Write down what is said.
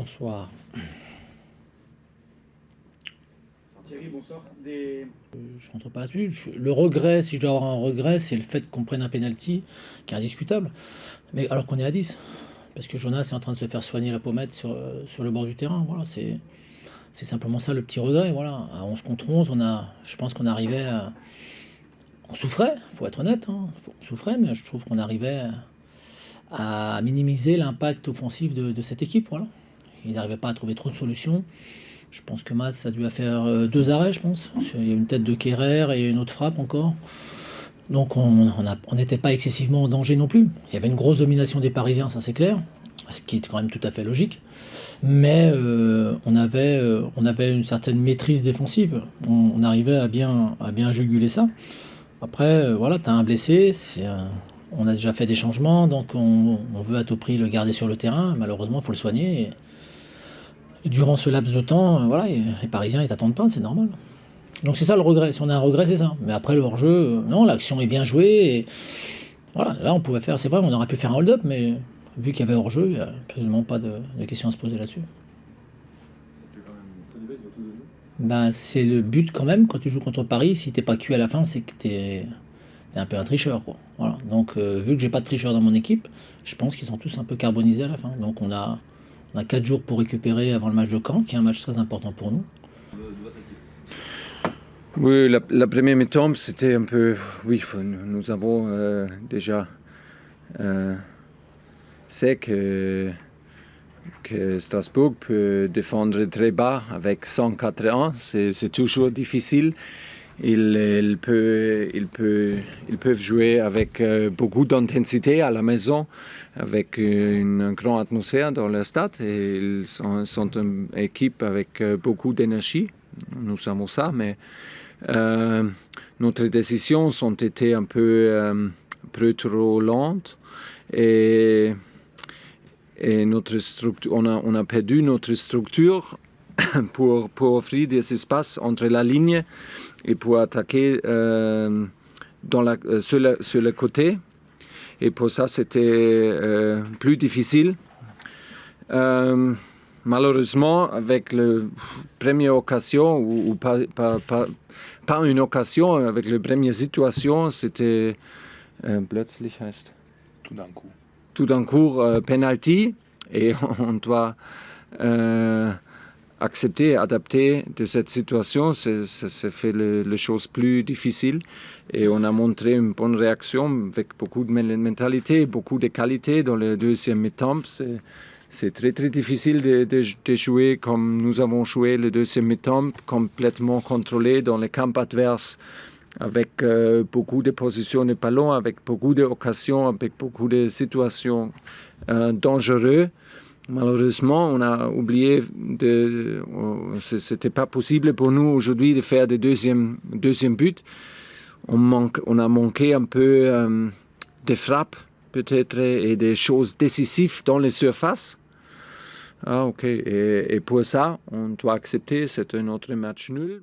Bonsoir. Thierry, bonsoir. Je rentre pas là-dessus. Le regret, si je dois avoir un regret, c'est le fait qu'on prenne un penalty qui est indiscutable, mais alors qu'on est à 10. Parce que Jonas est en train de se faire soigner la pommette sur le bord du terrain. Voilà, c'est simplement ça le petit regret. Voilà. À 11 contre 11, je pense qu'on arrivait à. On souffrait, il faut être honnête. On souffrait, mais je trouve qu'on arrivait à minimiser l'impact offensif de cette équipe. Voilà. Ils n'arrivaient pas à trouver trop de solutions. Je pense que Mas a dû faire 2 arrêts, je pense. Il y a une tête de Kerrer et une autre frappe encore. Donc on n'était pas excessivement en danger non plus. Il y avait une grosse domination des Parisiens, ça c'est clair, ce qui est quand même tout à fait logique. Mais on avait une certaine maîtrise défensive. On arrivait à bien juguler ça. Après, voilà, tu as un blessé, on a déjà fait des changements, donc on veut à tout prix le garder sur le terrain. Malheureusement, il faut le soigner. Et durant ce laps de temps, voilà, les Parisiens ils t'attendent pas, c'est normal. Donc c'est ça le regret. Si on a un regret, c'est ça. Mais après le hors-jeu, non, l'action est bien jouée. Et voilà, là on pouvait faire, c'est vrai, on aurait pu faire un hold-up, mais vu qu'il y avait hors-jeu, il n'y a absolument pas de questions à se poser là-dessus. Ben, c'est le but quand même quand tu joues contre Paris. Si t'es pas cuit à la fin, c'est que t'es un peu un tricheur, quoi. Voilà. Donc vu que j'ai pas de tricheur dans mon équipe, je pense qu'ils sont tous un peu carbonisés à la fin. Donc on a 4 jours pour récupérer avant le match de Caen, qui est un match très important pour nous. Oui, la première mi-temps, c'était un peu... Oui, nous avons déjà sait que Strasbourg peut défendre très bas avec 104-1. C'est toujours difficile. Ils peuvent jouer avec beaucoup d'intensité à la maison, avec une grande atmosphère dans le stade. Et ils sont une équipe avec beaucoup d'énergie. Nous savons ça, mais notre décisions ont été un peu trop lentes et notre structure, on a perdu notre structure pour offrir des espaces entre la ligne et pour attaquer sur le côté. Et pour ça, c'était plus difficile. Malheureusement, avec la première occasion, ou pas une occasion, avec la première situation, c'était plötzlich heißt tout d'un coup penalty, et on doit accepter, adapter de cette situation. Ça fait les choses plus difficiles, et on a montré une bonne réaction avec beaucoup de mentalité, beaucoup de qualité dans le deuxième mi-temps. C'est très très difficile de jouer comme nous avons joué le deuxième mi-temps, complètement contrôlé dans le camp adverse, avec beaucoup de positions de ballon, avec beaucoup d'occasions, avec beaucoup de situations dangereuses. Malheureusement, on a oublié c'était pas possible pour nous aujourd'hui de faire des deuxième buts. On a manqué un peu de frappes peut-être et des choses décisives dans les surfaces. Ah, ok. Et pour ça, on doit accepter, c'est un autre match nul.